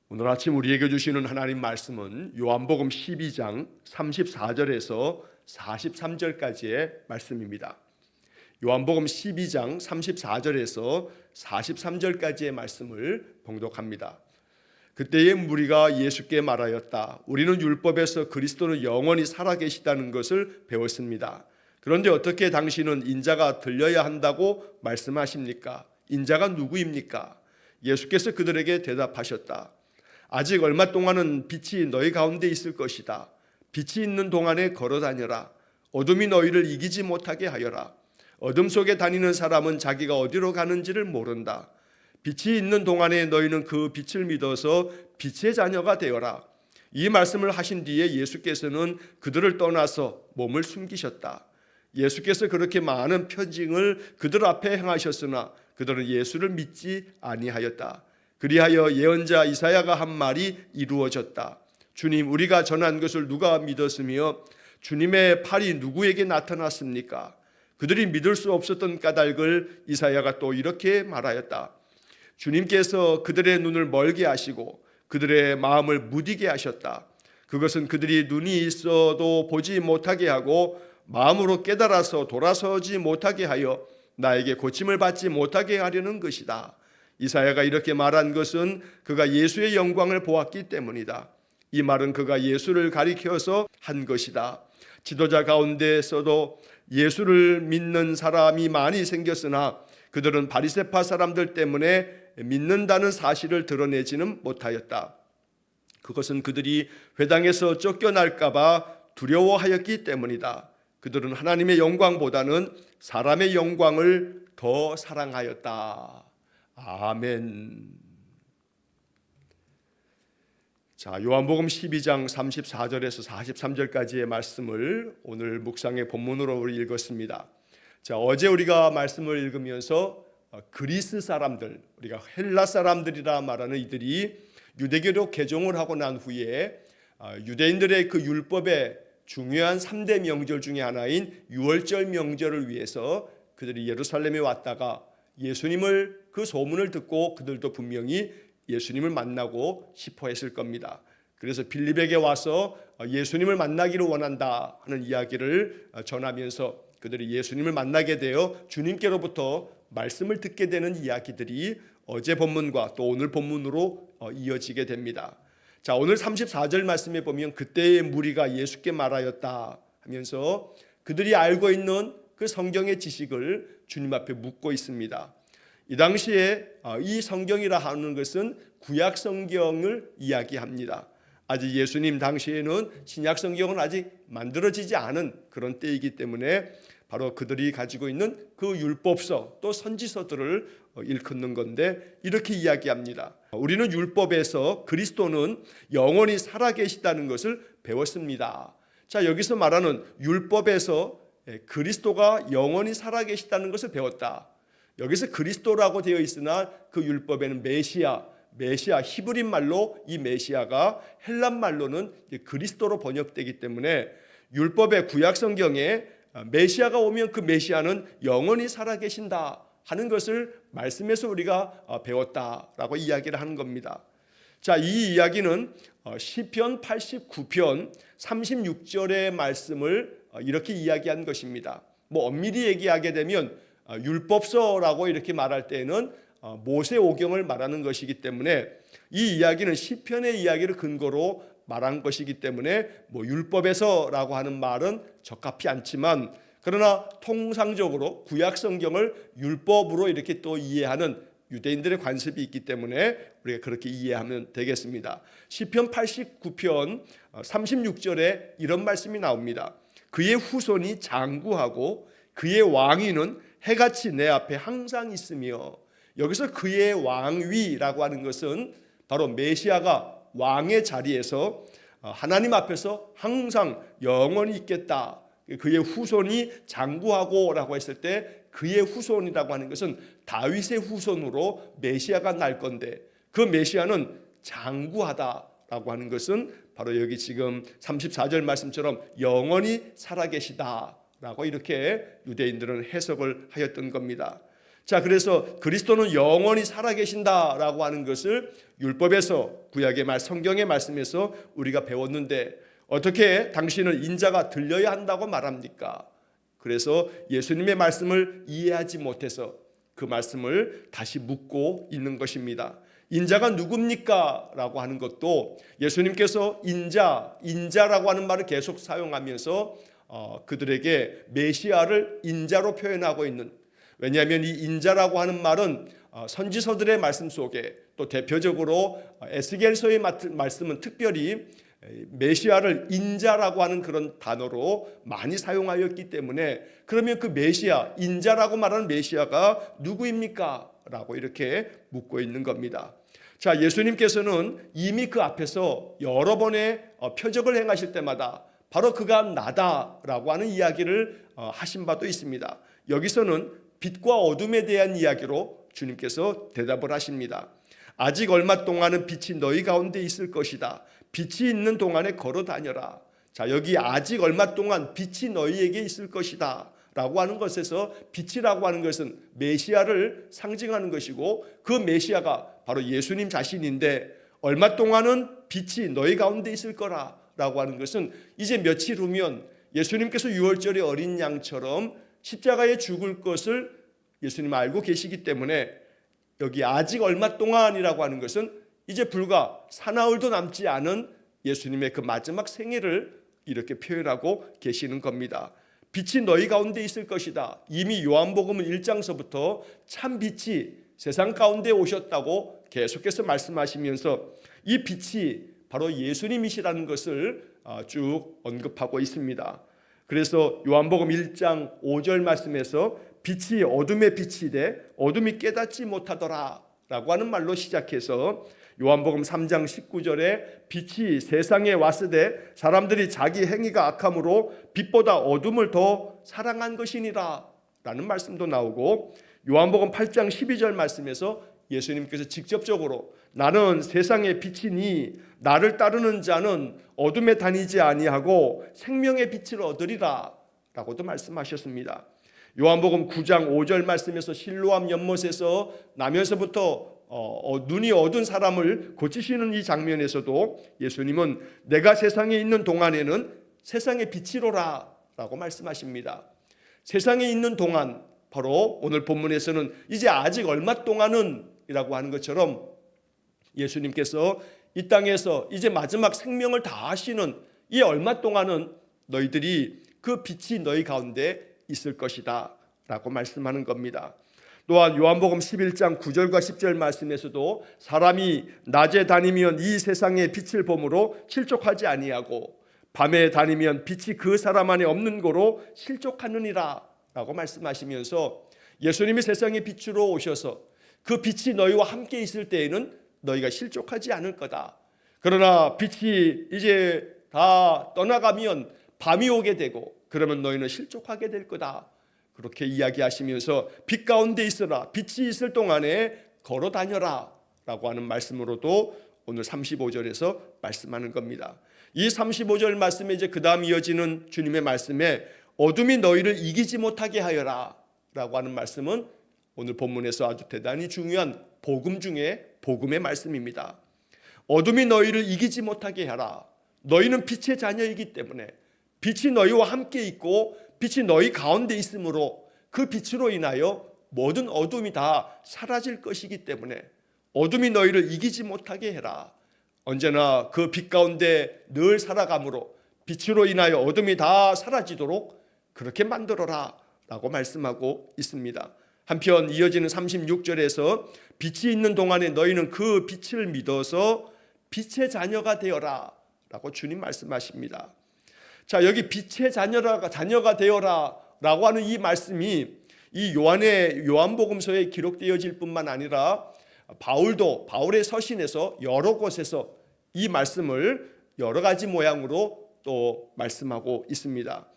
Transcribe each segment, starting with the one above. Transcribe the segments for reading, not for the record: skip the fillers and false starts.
오늘 아침 우리에게 주시는 하나님 말씀은 요한복음 12장 34절에서 43절까지의 말씀입니다. 요한복음 12장 34절에서 43절까지의 말씀을 봉독합니다. 그때의 무리가 예수께 말하였다. 우리는 율법에서 그리스도는 영원히 살아계시다는 것을 배웠습니다. 그런데 어떻게 당신은 인자가 들려야 한다고 말씀하십니까? 인자가 누구입니까? 예수께서 그들에게 대답하셨다. 아직 얼마 동안은 빛이 너희 가운데 있을 것이다. 빛이 있는 동안에 걸어다녀라. 어둠이 너희를 이기지 못하게 하여라. 어둠 속에 다니는 사람은 자기가 어디로 가는지를 모른다. 빛이 있는 동안에 너희는 그 빛을 믿어서 빛의 자녀가 되어라. 이 말씀을 하신 뒤에 예수께서는 그들을 떠나서 몸을 숨기셨다. 예수께서 그렇게 많은 표징을 그들 앞에 행하셨으나 그들은 예수를 믿지 아니하였다. 그리하여 예언자 이사야가 한 말이 이루어졌다. 주님, 우리가 전한 것을 누가 믿었으며 주님의 팔이 누구에게 나타났습니까? 그들이 믿을 수 없었던 까닭을 이사야가 또 이렇게 말하였다. 주님께서 그들의 눈을 멀게 하시고 그들의 마음을 무디게 하셨다. 그것은 그들이 눈이 있어도 보지 못하게 하고 마음으로 깨달아서 돌아서지 못하게 하여 나에게 고침을 받지 못하게 하려는 것이다. 이사야가 이렇게 말한 것은 그가 예수의 영광을 보았기 때문이다. 이 말은 그가 예수를 가리켜서 한 것이다. 지도자 가운데서도 예수를 믿는 사람이 많이 생겼으나 그들은 바리새파 사람들 때문에 믿는다는 사실을 드러내지는 못하였다. 그것은 그들이 회당에서 쫓겨날까 봐 두려워하였기 때문이다. 그들은 하나님의 영광보다는 사람의 영광을 더 사랑하였다. 아멘. 자, 요한복음 12장 34절에서 43절까지의 말씀을 오늘 묵상의 본문으로 우리 읽었습니다. 자, 어제 우리가 말씀을 읽으면서 그리스 사람들, 우리가 헬라 사람들이라 말하는 이들이 유대교로 개종을 하고 난 후에 유대인들의 그 율법의 중요한 3대 명절 중에 하나인 유월절 명절을 위해서 그들이 예루살렘에 왔다가 예수님을 그 소문을 듣고 그들도 분명히 예수님을 만나고 싶어 했을 겁니다. 그래서 빌립에게 와서 예수님을 만나기를 원한다 하는 이야기를 전하면서 그들이 예수님을 만나게 되어 주님께로부터 말씀을 듣게 되는 이야기들이 어제 본문과 또 오늘 본문으로 이어지게 됩니다. 자, 오늘 34절 말씀에 보면 그때의 무리가 예수께 말하였다 하면서 그들이 알고 있는 그 성경의 지식을 주님 앞에 묻고 있습니다. 이 당시에 이 성경이라 하는 것은 구약 성경을 이야기합니다. 아직 예수님 당시에는 신약 성경은 아직 만들어지지 않은 그런 때이기 때문에 바로 그들이 가지고 있는 그 율법서 또 선지서들을 일컫는 건데 이렇게 이야기합니다. 우리는 율법에서 그리스도는 영원히 살아계시다는 것을 배웠습니다. 자, 여기서 말하는 율법에서 그리스도가 영원히 살아계시다는 것을 배웠다. 여기서 그리스도라고 되어 있으나 그 율법에는 메시아 히브리 말로 이 메시아가 헬란 말로는 그리스도로 번역되기 때문에 율법의 구약 성경에 메시아가 오면 그 메시아는 영원히 살아계신다 하는 것을 말씀에서 우리가 배웠다라고 이야기를 하는 겁니다. 자, 이 이야기는 시편 89편 36절의 말씀을 이렇게 이야기한 것입니다. 뭐 엄밀히 얘기하게 되면 율법서라고 이렇게 말할 때는 모세오경을 말하는 것이기 때문에 이 이야기는 시편의 이야기를 근거로 말한 것이기 때문에 뭐 율법에서라고 하는 말은 적합히 않지만 그러나 통상적으로 구약 성경을 율법으로 이렇게 또 이해하는 유대인들의 관습이 있기 때문에 우리가 그렇게 이해하면 되겠습니다. 시편 89편 36절에 이런 말씀이 나옵니다. 그의 후손이 장구하고 그의 왕위는 해같이 내 앞에 항상 있으며, 여기서 그의 왕위라고 하는 것은 바로 메시아가 왕의 자리에서 하나님 앞에서 항상 영원히 있겠다. 그의 후손이 장구하고 라고 했을 때 그의 후손이라고 하는 것은 다윗의 후손으로 메시아가 날 건데 그 메시아는 장구하다라고 하는 것은 바로 여기 지금 34절 말씀처럼 영원히 살아계시다라고 이렇게 유대인들은 해석을 하였던 겁니다. 자, 그래서 그리스도는 영원히 살아계신다라고 하는 것을 율법에서, 구약의 성경의 말씀에서 우리가 배웠는데 어떻게 당신은 인자가 들려야 한다고 말합니까? 그래서 예수님의 말씀을 이해하지 못해서 그 말씀을 다시 묻고 있는 것입니다. 인자가 누굽니까? 라고 하는 것도 예수님께서 인자라고 하는 말을 계속 사용하면서 그들에게 메시아를 인자로 표현하고 있는, 왜냐하면 이 인자라고 하는 말은 선지서들의 말씀 속에, 또 대표적으로 에스겔서의 말씀은 특별히 메시아를 인자라고 하는 그런 단어로 많이 사용하였기 때문에, 그러면 그 메시아, 인자라고 말하는 메시아가 누구입니까? 라고 이렇게 묻고 있는 겁니다. 자, 예수님께서는 이미 그 앞에서 여러 번의 표적을 행하실 때마다 바로 그가 나다라고 하는 이야기를 하신 바도 있습니다. 여기서는 빛과 어둠에 대한 이야기로 주님께서 대답을 하십니다. 아직 얼마 동안은 빛이 너희 가운데 있을 것이다. 빛이 있는 동안에 걸어 다녀라. 자, 여기 아직 얼마 동안 빛이 너희에게 있을 것이다 라고 하는 것에서 빛이라고 하는 것은 메시아를 상징하는 것이고, 그 메시아가 바로 예수님 자신인데 얼마 동안은 빛이 너희 가운데 있을 거라 라고 하는 것은 이제 며칠 후면 예수님께서 유월절의 어린 양처럼 십자가에 죽을 것을 예수님 알고 계시기 때문에 여기 아직 얼마 동안이라고 하는 것은 이제 불과 사나흘도 남지 않은 예수님의 그 마지막 생애를 이렇게 표현하고 계시는 겁니다. 빛이 너희 가운데 있을 것이다. 이미 요한복음 1장서부터 참 빛이 세상 가운데 오셨다고 계속해서 말씀하시면서 이 빛이 바로 예수님이시라는 것을 쭉 언급하고 있습니다. 그래서 요한복음 1장 5절 말씀에서 빛이 어둠의 빛이 돼 어둠이 깨닫지 못하더라 라고 하는 말로 시작해서 요한복음 3장 19절에 빛이 세상에 왔으되 사람들이 자기 행위가 악함으로 빛보다 어둠을 더 사랑한 것이니라 라는 말씀도 나오고, 요한복음 8장 12절 말씀에서 예수님께서 직접적으로 나는 세상의 빛이니 나를 따르는 자는 어둠에 다니지 아니하고 생명의 빛을 얻으리라 라고도 말씀하셨습니다. 요한복음 9장 5절 말씀에서 실로암 연못에서 나면서부터 눈이 어두운 사람을 고치시는 이 장면에서도 예수님은 내가 세상에 있는 동안에는 세상의 빛이로라 라고 말씀하십니다. 세상에 있는 동안, 바로 오늘 본문에서는 이제 아직 얼마 동안은 이라고 하는 것처럼 예수님께서 이 땅에서 이제 마지막 생명을 다하시는 이 얼마 동안은 너희들이 그 빛이 너희 가운데 있을 것이다 라고 말씀하는 겁니다. 또한 요한복음 11장 9절과 10절 말씀에서도 사람이 낮에 다니면 이 세상의 빛을 보므로 실족하지 아니하고 밤에 다니면 빛이 그 사람 안에 없는 고로 실족하느니라 라고 말씀하시면서 예수님이 세상의 빛으로 오셔서 그 빛이 너희와 함께 있을 때에는 너희가 실족하지 않을 거다. 그러나 빛이 이제 다 떠나가면 밤이 오게 되고 그러면 너희는 실족하게 될 거다. 그렇게 이야기하시면서 빛 가운데 있어라, 빛이 있을 동안에 걸어 다녀라 라고 하는 말씀으로도 오늘 35절에서 말씀하는 겁니다. 이 35절 말씀에 이제 그 다음 이어지는 주님의 말씀에 어둠이 너희를 이기지 못하게 하여라 라고 하는 말씀은 오늘 본문에서 아주 대단히 중요한 복음 중에 복음의 말씀입니다. 어둠이 너희를 이기지 못하게 하라. 너희는 빛의 자녀이기 때문에 빛이 너희와 함께 있고 빛이 너희 가운데 있으므로 그 빛으로 인하여 모든 어둠이 다 사라질 것이기 때문에 어둠이 너희를 이기지 못하게 해라. 언제나 그 빛 가운데 늘 살아감으로 빛으로 인하여 어둠이 다 사라지도록 그렇게 만들어라 라고 말씀하고 있습니다. 한편 이어지는 36절에서 빛이 있는 동안에 너희는 그 빛을 믿어서 빛의 자녀가 되어라 라고 주님 말씀하십니다. 자, 여기 빛의 자녀가 되어라 라고 하는 이 말씀이 이 요한복음서에 기록되어질 뿐만 아니라 바울의 서신에서 여러 곳에서 이 말씀을 여러 가지 모양으로 또 말씀하고 있습니다.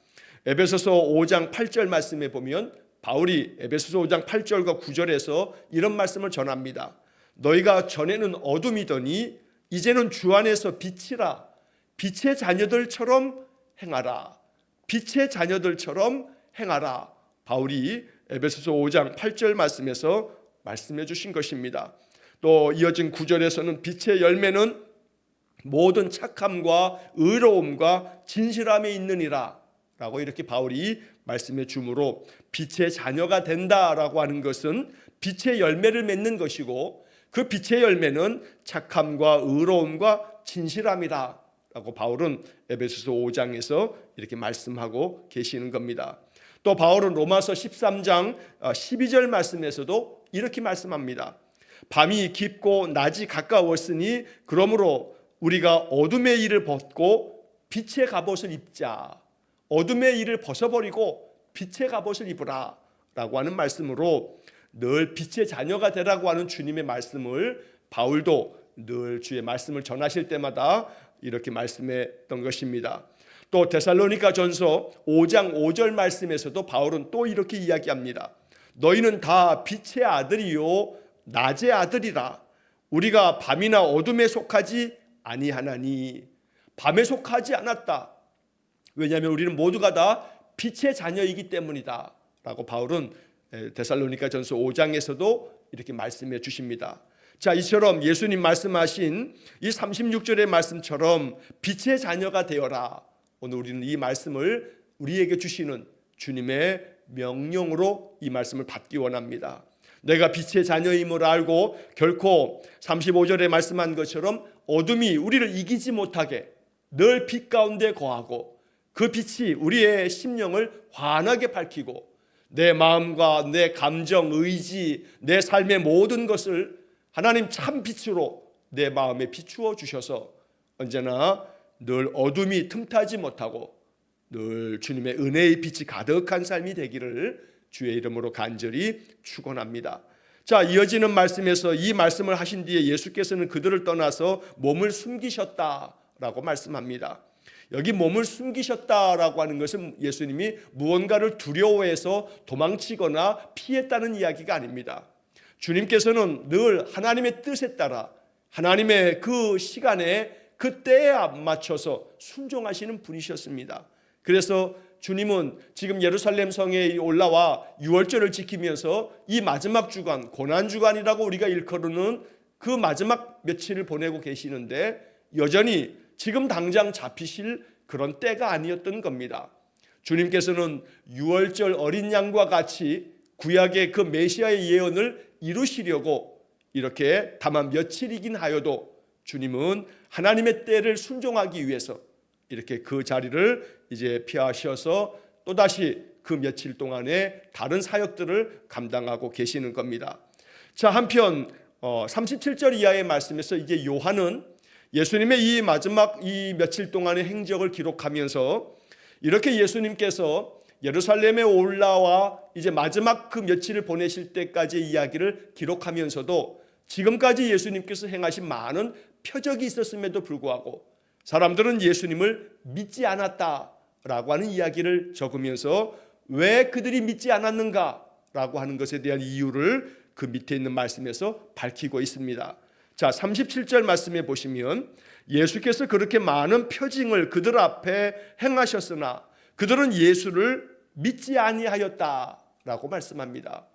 에베소서 5장 8절 말씀에 보면 바울이 에베소서 5장 8절과 9절에서 이런 말씀을 전합니다. 너희가 전에는 어둠이더니 이제는 주 안에서 빛이라. 빛의 자녀들처럼 행하라. 빛의 자녀들처럼 행하라. 바울이 에베소서 5장 8절 말씀에서 말씀해 주신 것입니다. 또 이어진 9절에서는 빛의 열매는 모든 착함과 의로움과 진실함에 있느니라 라고 이렇게 바울이 말씀해 주므로 빛의 자녀가 된다라고 하는 것은 빛의 열매를 맺는 것이고 그 빛의 열매는 착함과 의로움과 진실함이다 라고 바울은 에베소서 5장에서 이렇게 말씀하고 계시는 겁니다. 또 바울은 로마서 13장 12절 말씀에서도 이렇게 말씀합니다. 밤이 깊고 낮이 가까웠으니 그러므로 우리가 어둠의 일을 벗고 빛의 갑옷을 입자. 어둠의 일을 벗어버리고 빛의 갑옷을 입으라 라고 하는 말씀으로 늘 빛의 자녀가 되라고 하는 주님의 말씀을 바울도 늘 주의 말씀을 전하실 때마다 이렇게 말씀했던 것입니다. 또 데살로니가 전서 5장 5절 말씀에서도 바울은 또 이렇게 이야기합니다. 너희는 다 빛의 아들이요 낮의 아들이라. 우리가 밤이나 어둠에 속하지 아니하나니. 밤에 속하지 않았다. 왜냐하면 우리는 모두가 다 빛의 자녀이기 때문이다 라고 바울은 데살로니가 전서 5장에서도 이렇게 말씀해 주십니다. 자, 이처럼 예수님 말씀하신 이 36절의 말씀처럼 빛의 자녀가 되어라. 오늘 우리는 이 말씀을 우리에게 주시는 주님의 명령으로 이 말씀을 받기 원합니다. 내가 빛의 자녀임을 알고 결코 35절에 말씀한 것처럼 어둠이 우리를 이기지 못하게 늘 빛 가운데 거하고 그 빛이 우리의 심령을 환하게 밝히고 내 마음과 내 감정, 의지, 내 삶의 모든 것을 하나님 참 빛으로 내 마음에 비추어 주셔서 언제나 늘 어둠이 틈타지 못하고 늘 주님의 은혜의 빛이 가득한 삶이 되기를 주의 이름으로 간절히 축원합니다. 자, 이어지는 말씀에서 이 말씀을 하신 뒤에 예수께서는 그들을 떠나서 몸을 숨기셨다라고 말씀합니다. 여기 몸을 숨기셨다라고 하는 것은 예수님이 무언가를 두려워해서 도망치거나 피했다는 이야기가 아닙니다. 주님께서는 늘 하나님의 뜻에 따라 하나님의 그 시간에 그 때에 맞춰서 순종하시는 분이셨습니다. 그래서 주님은 지금 예루살렘 성에 올라와 유월절을 지키면서 이 마지막 주간, 고난주간이라고 우리가 일컬는 그 마지막 며칠을 보내고 계시는데 여전히 지금 당장 잡히실 그런 때가 아니었던 겁니다. 주님께서는 유월절 어린 양과 같이 구약의 그 메시아의 예언을 이루시려고 이렇게 다만 며칠이긴 하여도 주님은 하나님의 때를 순종하기 위해서 이렇게 그 자리를 이제 피하셔서 또다시 그 며칠 동안에 다른 사역들을 감당하고 계시는 겁니다. 자, 한편 37절 이하의 말씀에서 이제 요한은 예수님의 이 마지막 이 며칠 동안의 행적을 기록하면서 이렇게 예수님께서 예루살렘에 올라와 이제 마지막 그 며칠을 보내실 때까지의 이야기를 기록하면서도 지금까지 예수님께서 행하신 많은 표적이 있었음에도 불구하고 사람들은 예수님을 믿지 않았다라고 하는 이야기를 적으면서 왜 그들이 믿지 않았는가라고 하는 것에 대한 이유를 그 밑에 있는 말씀에서 밝히고 있습니다. 자, 37절 말씀에 보시면 예수께서 그렇게 많은 표징을 그들 앞에 행하셨으나 그들은 예수를 믿지 아니하였다라고 말씀합니다.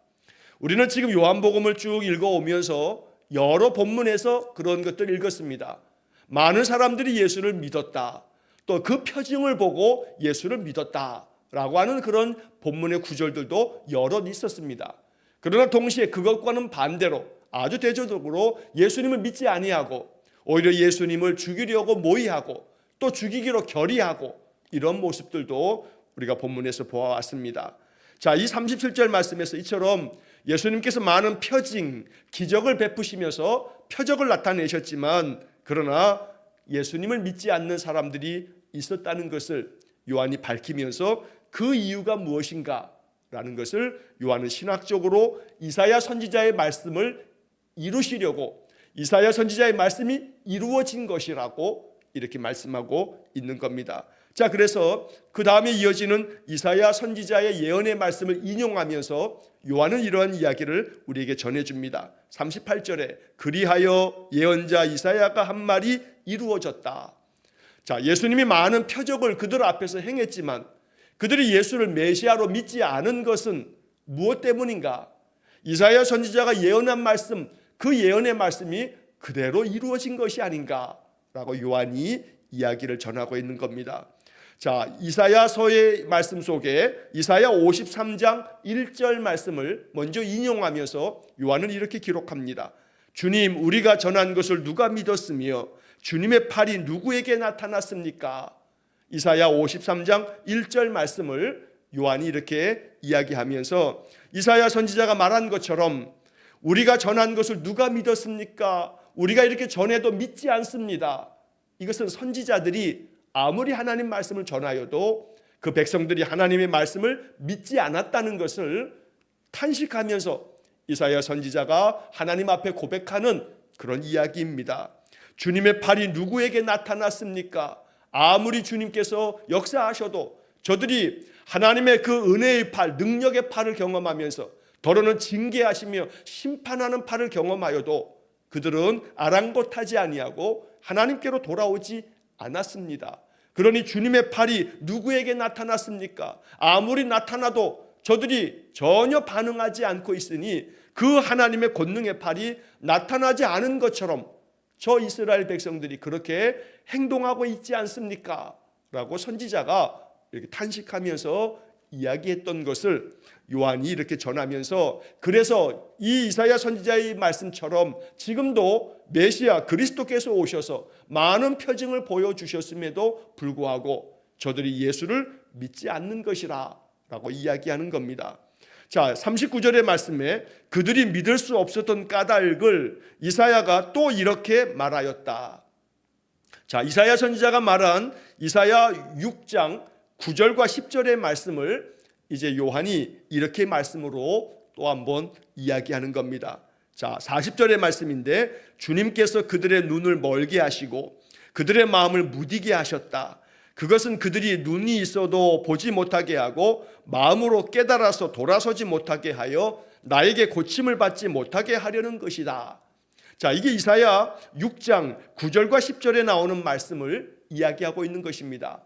우리는 지금 요한복음을 쭉 읽어오면서 여러 본문에서 그런 것들을 읽었습니다. 많은 사람들이 예수를 믿었다. 또 그 표징을 보고 예수를 믿었다라고 하는 그런 본문의 구절들도 여러 있었습니다. 그러나 동시에 그것과는 반대로 아주 대조적으로 예수님을 믿지 아니하고 오히려 예수님을 죽이려고 모의하고 또 죽이기로 결의하고 이런 모습들도 우리가 본문에서 보아왔습니다. 자, 이 37절 말씀에서 이처럼 예수님께서 많은 표징, 기적을 베푸시면서 표적을 나타내셨지만 그러나 예수님을 믿지 않는 사람들이 있었다는 것을 요한이 밝히면서 그 이유가 무엇인가 라는 것을 요한은 신학적으로 이사야 선지자의 말씀을 이루시려고 이사야 선지자의 말씀이 이루어진 것이라고 이렇게 말씀하고 있는 겁니다. 자, 그래서 그 다음에 이어지는 이사야 선지자의 예언의 말씀을 인용하면서 요한은 이러한 이야기를 우리에게 전해줍니다. 38절에 그리하여 예언자 이사야가 한 말이 이루어졌다. 자, 예수님이 많은 표적을 그들 앞에서 행했지만 그들이 예수를 메시아로 믿지 않은 것은 무엇 때문인가? 이사야 선지자가 예언한 말씀, 그 예언의 말씀이 그대로 이루어진 것이 아닌가라고 요한이 이야기를 전하고 있는 겁니다. 자, 이사야서의 말씀 속에 이사야 53장 1절 말씀을 먼저 인용하면서 요한은 이렇게 기록합니다. 주님, 우리가 전한 것을 누가 믿었으며 주님의 팔이 누구에게 나타났습니까? 이사야 53장 1절 말씀을 요한이 이렇게 이야기하면서 이사야 선지자가 말한 것처럼 우리가 전한 것을 누가 믿었습니까? 우리가 이렇게 전해도 믿지 않습니다. 이것은 선지자들이 아무리 하나님 말씀을 전하여도 그 백성들이 하나님의 말씀을 믿지 않았다는 것을 탄식하면서 이사야 선지자가 하나님 앞에 고백하는 그런 이야기입니다. 주님의 팔이 누구에게 나타났습니까? 아무리 주님께서 역사하셔도 저들이 하나님의 그 은혜의 팔, 능력의 팔을 경험하면서 더러는 징계하시며 심판하는 팔을 경험하여도 그들은 아랑곳하지 아니하고 하나님께로 돌아오지 않았습니다. 그러니 주님의 팔이 누구에게 나타났습니까? 아무리 나타나도 저들이 전혀 반응하지 않고 있으니 그 하나님의 권능의 팔이 나타나지 않은 것처럼 저 이스라엘 백성들이 그렇게 행동하고 있지 않습니까? 라고 선지자가 이렇게 탄식하면서 이야기했던 것을 요한이 이렇게 전하면서, 그래서 이 이사야 선지자의 말씀처럼 지금도 메시아 그리스도께서 오셔서 많은 표징을 보여주셨음에도 불구하고 저들이 예수를 믿지 않는 것이라 라고 이야기하는 겁니다. 자, 39절의 말씀에 그들이 믿을 수 없었던 까닭을 이사야가 또 이렇게 말하였다. 자, 이사야 선지자가 말한 이사야 6장 9절과 10절의 말씀을 이제 요한이 이렇게 말씀으로 또 한번 이야기하는 겁니다. 자, 40절의 말씀인데 주님께서 그들의 눈을 멀게 하시고 그들의 마음을 무디게 하셨다. 그것은 그들이 눈이 있어도 보지 못하게 하고 마음으로 깨달아서 돌아서지 못하게 하여 나에게 고침을 받지 못하게 하려는 것이다. 자, 이게 이사야 6장 9절과 10절에 나오는 말씀을 이야기하고 있는 것입니다.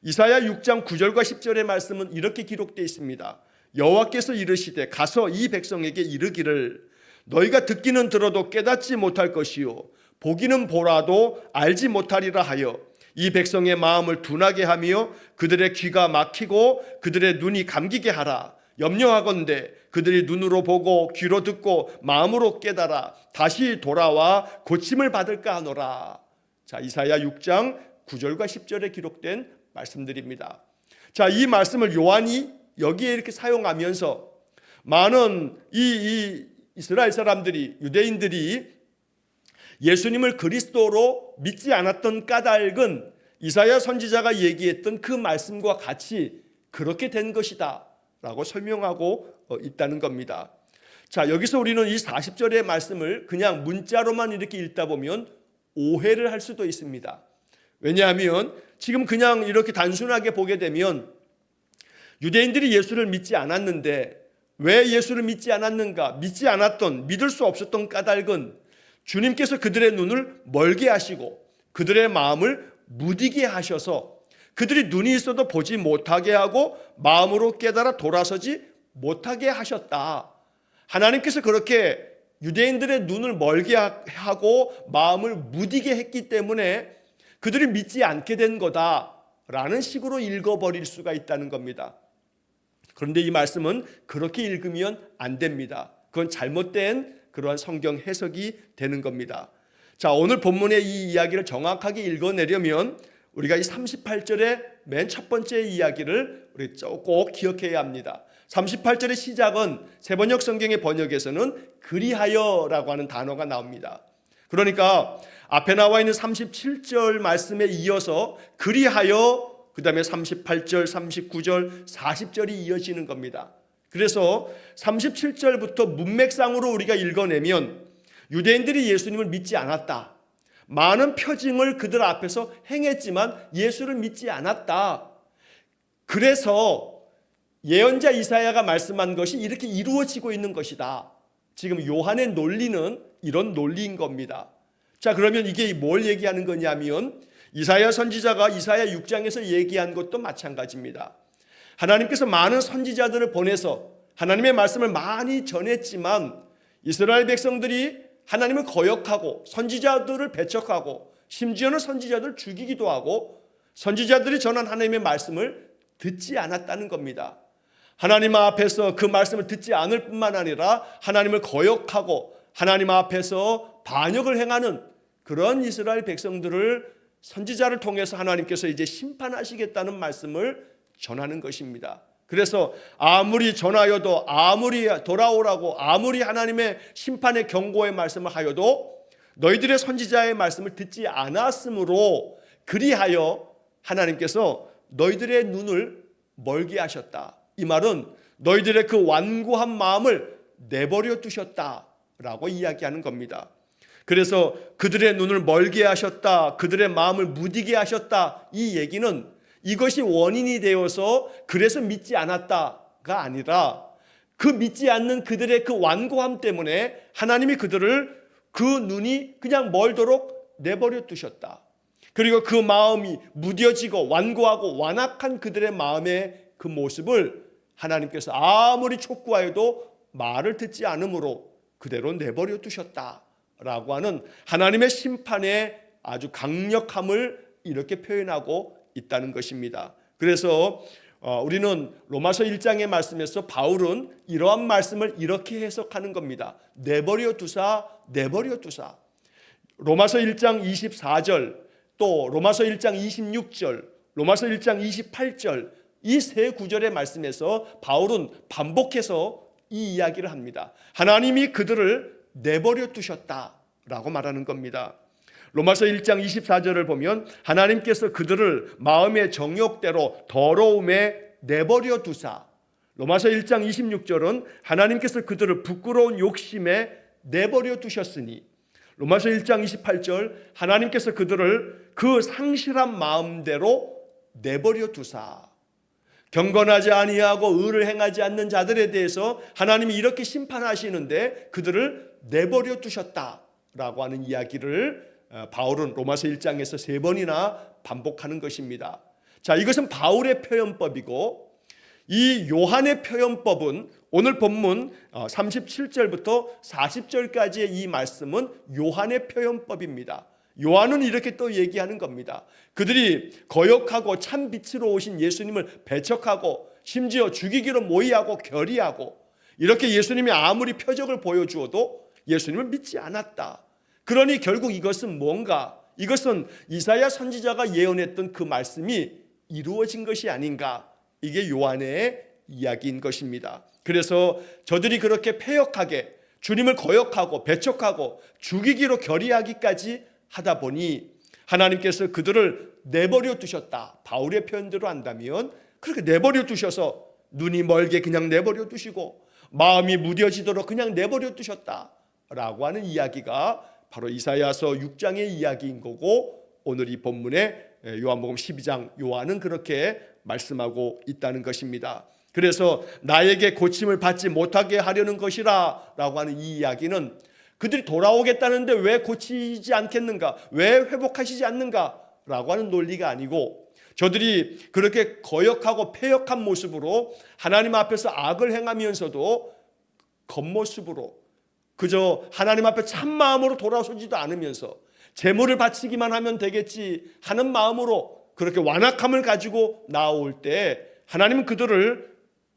이사야 6장 9절과 10절의 말씀은 이렇게 기록되어 있습니다. 여호와께서 이르시되 가서 이 백성에게 이르기를 너희가 듣기는 들어도 깨닫지 못할 것이요 보기는 보라도 알지 못하리라 하여 이 백성의 마음을 둔하게 하며 그들의 귀가 막히고 그들의 눈이 감기게 하라. 염려하건대 그들이 눈으로 보고 귀로 듣고 마음으로 깨달아 다시 돌아와 고침을 받을까 하노라. 자, 이사야 6장 9절과 10절에 기록된 말씀드립니다. 자, 이 말씀을 요한이 여기에 이렇게 사용하면서 많은 이 이스라엘 사람들이, 유대인들이 예수님을 그리스도로 믿지 않았던 까닭은 이사야 선지자가 얘기했던 그 말씀과 같이 그렇게 된 것이다 라고 설명하고 있다는 겁니다. 자, 여기서 우리는 이 40절의 말씀을 그냥 문자로만 이렇게 읽다 보면 오해를 할 수도 있습니다. 왜냐하면 지금 그냥 이렇게 단순하게 보게 되면 유대인들이 예수를 믿지 않았는데 왜 예수를 믿지 않았는가? 믿지 않았던, 믿을 수 없었던 까닭은 주님께서 그들의 눈을 멀게 하시고 그들의 마음을 무디게 하셔서 그들이 눈이 있어도 보지 못하게 하고 마음으로 깨달아 돌아서지 못하게 하셨다. 하나님께서 그렇게 유대인들의 눈을 멀게 하고 마음을 무디게 했기 때문에 그들이 믿지 않게 된 거다라는 식으로 읽어버릴 수가 있다는 겁니다. 그런데 이 말씀은 그렇게 읽으면 안 됩니다. 그건 잘못된 그러한 성경 해석이 되는 겁니다. 자, 오늘 본문의 이 이야기를 정확하게 읽어내려면 우리가 이 38절의 맨 첫 번째 이야기를 우리 꼭 기억해야 합니다. 38절의 시작은 세번역 성경의 번역에서는 그리하여라고 하는 단어가 나옵니다. 그러니까 앞에 나와 있는 37절 말씀에 이어서 그리하여 그 다음에 38절, 39절, 40절이 이어지는 겁니다. 그래서 37절부터 문맥상으로 우리가 읽어내면 유대인들이 예수님을 믿지 않았다. 많은 표징을 그들 앞에서 행했지만 예수를 믿지 않았다. 그래서 예언자 이사야가 말씀한 것이 이렇게 이루어지고 있는 것이다. 지금 요한의 논리는 이런 논리인 겁니다. 자, 그러면 이게 뭘 얘기하는 거냐면 이사야 선지자가 이사야 6장에서 얘기한 것도 마찬가지입니다. 하나님께서 많은 선지자들을 보내서 하나님의 말씀을 많이 전했지만 이스라엘 백성들이 하나님을 거역하고 선지자들을 배척하고 심지어는 선지자들을 죽이기도 하고 선지자들이 전한 하나님의 말씀을 듣지 않았다는 겁니다. 하나님 앞에서 그 말씀을 듣지 않을 뿐만 아니라 하나님을 거역하고 하나님 앞에서 반역을 행하는 그런 이스라엘 백성들을 선지자를 통해서 하나님께서 이제 심판하시겠다는 말씀을 전하는 것입니다. 그래서 아무리 전하여도 아무리 돌아오라고 아무리 하나님의 심판의 경고의 말씀을 하여도 너희들의 선지자의 말씀을 듣지 않았으므로 그리하여 하나님께서 너희들의 눈을 멀게 하셨다. 이 말은 너희들의 그 완고한 마음을 내버려 두셨다라고 이야기하는 겁니다. 그래서 그들의 눈을 멀게 하셨다, 그들의 마음을 무디게 하셨다, 이 얘기는 이것이 원인이 되어서 그래서 믿지 않았다가 아니라 그 믿지 않는 그들의 그 완고함 때문에 하나님이 그들을 그 눈이 그냥 멀도록 내버려 두셨다. 그리고 그 마음이 무뎌지고 완고하고 완악한 그들의 마음의 그 모습을 하나님께서 아무리 촉구하여도 말을 듣지 않으므로 그대로 내버려 두셨다라고 하는 하나님의 심판의 아주 강력함을 이렇게 표현하고 있다는 것입니다. 그래서 우리는 로마서 1장의 말씀에서 바울은 이러한 말씀을 이렇게 해석하는 겁니다. 내버려 두사, 내버려 두사. 로마서 1장 24절, 또 로마서 1장 26절, 로마서 1장 28절, 이 세 구절의 말씀에서 바울은 반복해서 이 이야기를 합니다. 하나님이 그들을 내버려 두셨다라고 말하는 겁니다. 로마서 1장 24절을 보면 하나님께서 그들을 마음의 정욕대로 더러움에 내버려 두사, 로마서 1장 26절은 하나님께서 그들을 부끄러운 욕심에 내버려 두셨으니, 로마서 1장 28절 하나님께서 그들을 그 상실한 마음대로 내버려 두사, 경건하지 아니하고 의를 행하지 않는 자들에 대해서 하나님이 이렇게 심판하시는데 그들을 내버려 두셨다라고 하는 이야기를 바울은 로마서 1장에서 3번이나 반복하는 것입니다. 자, 이것은 바울의 표현법이고 이 요한의 표현법은 오늘 본문 37절부터 40절까지의 이 말씀은 요한의 표현법입니다. 요한은 이렇게 또 얘기하는 겁니다. 그들이 거역하고 참 빛으로 오신 예수님을 배척하고 심지어 죽이기로 모의하고 결의하고 이렇게 예수님이 아무리 표적을 보여주어도 예수님을 믿지 않았다. 그러니 결국 이것은 뭔가? 이것은 이사야 선지자가 예언했던 그 말씀이 이루어진 것이 아닌가? 이게 요한의 이야기인 것입니다. 그래서 저들이 그렇게 패역하게 주님을 거역하고 배척하고 죽이기로 결의하기까지 하다 보니 하나님께서 그들을 내버려 두셨다. 바울의 표현대로 한다면 그렇게 내버려 두셔서 눈이 멀게 그냥 내버려 두시고 마음이 무뎌지도록 그냥 내버려 두셨다라고 하는 이야기가 바로 이사야서 6장의 이야기인 거고 오늘 이 본문에 요한복음 12장 요한은 그렇게 말씀하고 있다는 것입니다. 그래서 나에게 고침을 받지 못하게 하려는 것이라 라고 하는 이 이야기는 그들이 돌아오겠다는데 왜 고치지 않겠는가? 왜 회복하시지 않는가? 라고 하는 논리가 아니고 저들이 그렇게 거역하고 패역한 모습으로 하나님 앞에서 악을 행하면서도 겉모습으로 그저 하나님 앞에 참마음으로 돌아서지도 않으면서 제물을 바치기만 하면 되겠지 하는 마음으로 그렇게 완악함을 가지고 나올 때 하나님은 그들을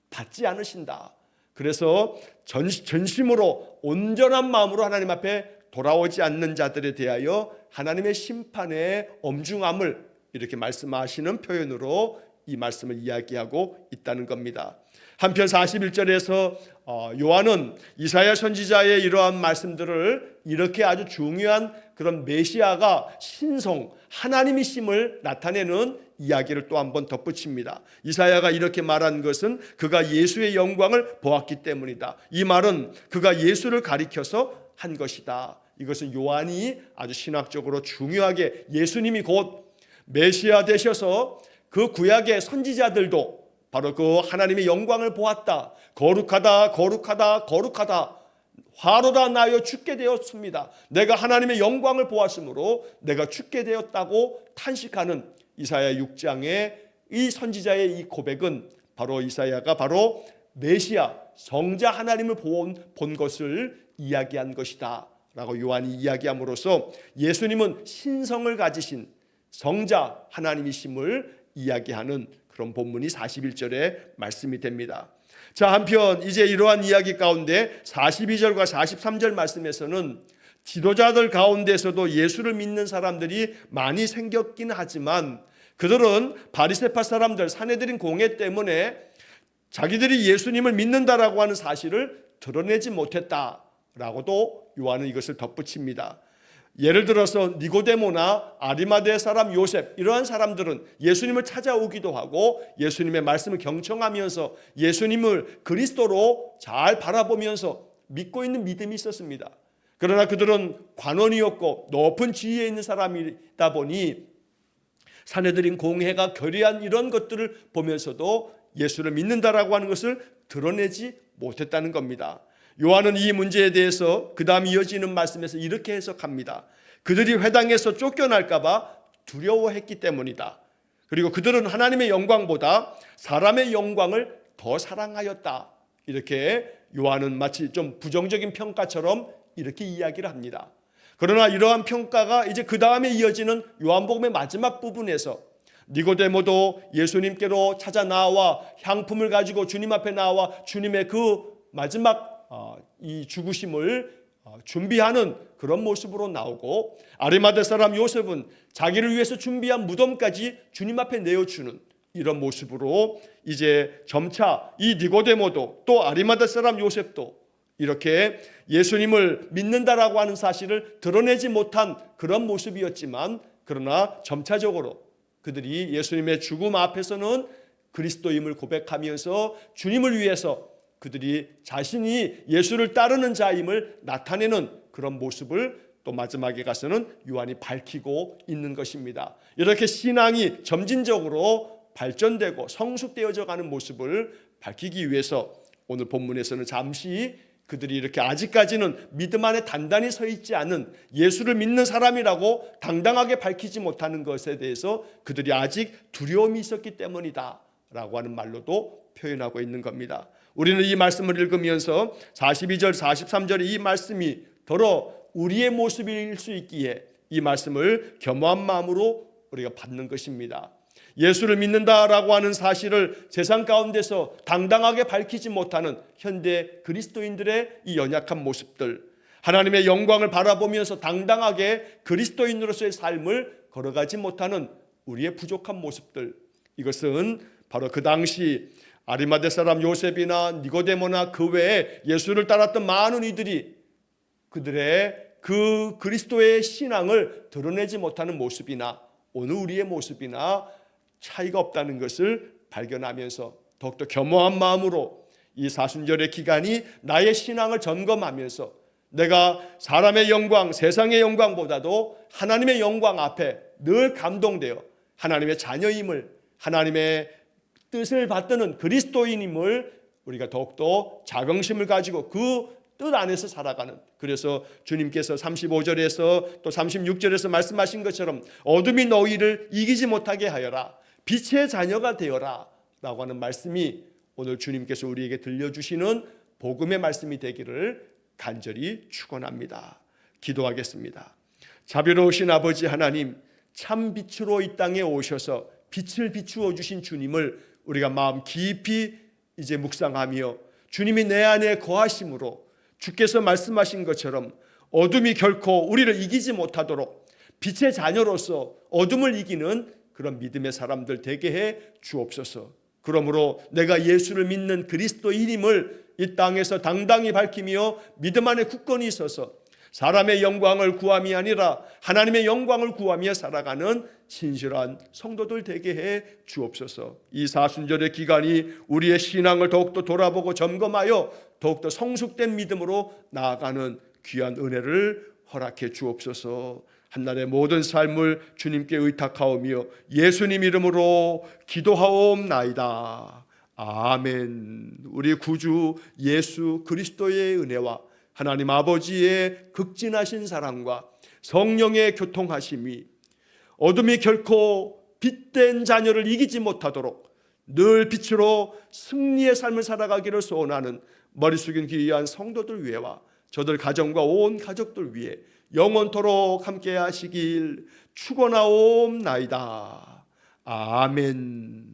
받지 않으신다. 그래서 전심으로 온전한 마음으로 하나님 앞에 돌아오지 않는 자들에 대하여 하나님의 심판의 엄중함을 이렇게 말씀하시는 표현으로 이 말씀을 이야기하고 있다는 겁니다. 한편 41절에서 요한은 이사야 선지자의 이러한 말씀들을 이렇게 아주 중요한 그런 메시아가 신성 하나님이심을 나타내는 이야기를 또 한 번 덧붙입니다. 이사야가 이렇게 말한 것은 그가 예수의 영광을 보았기 때문이다. 이 말은 그가 예수를 가리켜서 한 것이다. 이것은 요한이 아주 신학적으로 중요하게 예수님이 곧 메시아 되셔서 그 구약의 선지자들도 바로 그 하나님의 영광을 보았다. 거룩하다 거룩하다 거룩하다. 화로다 나여 죽게 되었습니다. 내가 하나님의 영광을 보았으므로 내가 죽게 되었다고 탄식하는 이사야 6장의 이 선지자의 이 고백은 바로 이사야가 바로 메시아 성자 하나님을 본 것을 이야기한 것이다 라고 요한이 이야기함으로써 예수님은 신성을 가지신 성자 하나님이심을 이야기하는 그런 본문이 41절의 말씀이 됩니다. 자, 한편 이제 이러한 이야기 가운데 42절과 43절 말씀에서는 지도자들 가운데서도 예수를 믿는 사람들이 많이 생겼긴 하지만 그들은 바리새파 사람들, 산헤드린 공회 때문에 자기들이 예수님을 믿는다라고 하는 사실을 드러내지 못했다라고도 요한은 이것을 덧붙입니다. 예를 들어서 니고데모나 아리마대 사람 요셉, 이러한 사람들은 예수님을 찾아오기도 하고 예수님의 말씀을 경청하면서 예수님을 그리스도로 잘 바라보면서 믿고 있는 믿음이 있었습니다. 그러나 그들은 관원이었고 높은 지위에 있는 사람이다 보니 산헤드린 공회가 결의한 이런 것들을 보면서도 예수를 믿는다라고 하는 것을 드러내지 못했다는 겁니다. 요한은 이 문제에 대해서 그 다음 이어지는 말씀에서 이렇게 해석합니다. 그들이 회당에서 쫓겨날까 봐 두려워했기 때문이다. 그리고 그들은 하나님의 영광보다 사람의 영광을 더 사랑하였다. 이렇게 요한은 마치 좀 부정적인 평가처럼 이렇게 이야기를 합니다. 그러나 이러한 평가가 이제 그 다음에 이어지는 요한복음의 마지막 부분에서 니고데모도 예수님께로 찾아 나와 향품을 가지고 주님 앞에 나와 주님의 그 마지막 이 죽으심을 준비하는 그런 모습으로 나오고, 아리마대 사람 요셉은 자기를 위해서 준비한 무덤까지 주님 앞에 내어주는 이런 모습으로 이제 점차 이 니고데모도 또 아리마대 사람 요셉도 이렇게 예수님을 믿는다라고 하는 사실을 드러내지 못한 그런 모습이었지만, 그러나 점차적으로 그들이 예수님의 죽음 앞에서는 그리스도임을 고백하면서 주님을 위해서 그들이 자신이 예수를 따르는 자임을 나타내는 그런 모습을 또 마지막에 가서는 요한이 밝히고 있는 것입니다. 이렇게 신앙이 점진적으로 발전되고 성숙되어져 가는 모습을 밝히기 위해서 오늘 본문에서는 잠시 그들이 이렇게 아직까지는 믿음 안에 단단히 서 있지 않은 예수를 믿는 사람이라고 당당하게 밝히지 못하는 것에 대해서 그들이 아직 두려움이 있었기 때문이다 라고 하는 말로도 표현하고 있는 겁니다. 우리는 이 말씀을 읽으면서 42절 43절의 이 말씀이 더러 우리의 모습일 수 있기에 이 말씀을 겸허한 마음으로 우리가 받는 것입니다. 예수를 믿는다라고 하는 사실을 세상 가운데서 당당하게 밝히지 못하는 현대 그리스도인들의 이 연약한 모습들, 하나님의 영광을 바라보면서 당당하게 그리스도인으로서의 삶을 걸어가지 못하는 우리의 부족한 모습들, 이것은 바로 그 당시 아리마대 사람 요셉이나 니고데모나 그 외에 예수를 따랐던 많은 이들이 그들의 그 그리스도의 신앙을 드러내지 못하는 모습이나 오늘 우리의 모습이나 차이가 없다는 것을 발견하면서 더욱더 겸허한 마음으로 이 사순절의 기간이 나의 신앙을 점검하면서 내가 사람의 영광, 세상의 영광보다도 하나님의 영광 앞에 늘 감동되어 하나님의 자녀임을, 하나님의 뜻을 받드는 그리스도인임을 우리가 더욱더 자긍심을 가지고 그 뜻 안에서 살아가는, 그래서 주님께서 35절에서 또 36절에서 말씀하신 것처럼 어둠이 너희를 이기지 못하게 하여라, 빛의 자녀가 되어라 라고 하는 말씀이 오늘 주님께서 우리에게 들려주시는 복음의 말씀이 되기를 간절히 축원합니다. 기도하겠습니다. 자비로우신 아버지 하나님, 참 빛으로 이 땅에 오셔서 빛을 비추어 주신 주님을 우리가 마음 깊이 이제 묵상하며 주님이 내 안에 거하심으로 주께서 말씀하신 것처럼 어둠이 결코 우리를 이기지 못하도록 빛의 자녀로서 어둠을 이기는 그런 믿음의 사람들 되게 해 주옵소서. 그러므로 내가 예수를 믿는 그리스도인임을 이 땅에서 당당히 밝히며 믿음 안에 굳건히 있어서 사람의 영광을 구함이 아니라 하나님의 영광을 구하며 살아가는 신실한 성도들 되게 해 주옵소서. 이 사순절의 기간이 우리의 신앙을 더욱더 돌아보고 점검하여 더욱더 성숙된 믿음으로 나아가는 귀한 은혜를 허락해 주옵소서. 한날의 모든 삶을 주님께 의탁하오며 예수님 이름으로 기도하옵나이다. 아멘. 우리 구주 예수 그리스도의 은혜와 하나님 아버지의 극진하신 사랑과 성령의 교통하심이 어둠이 결코 빛된 자녀를 이기지 못하도록 늘 빛으로 승리의 삶을 살아가기를 소원하는 머리 숙인 귀한 성도들 위해와 저들 가정과 온 가족들 위해 영원토록 함께 하시길 축원하옵나이다. 아멘.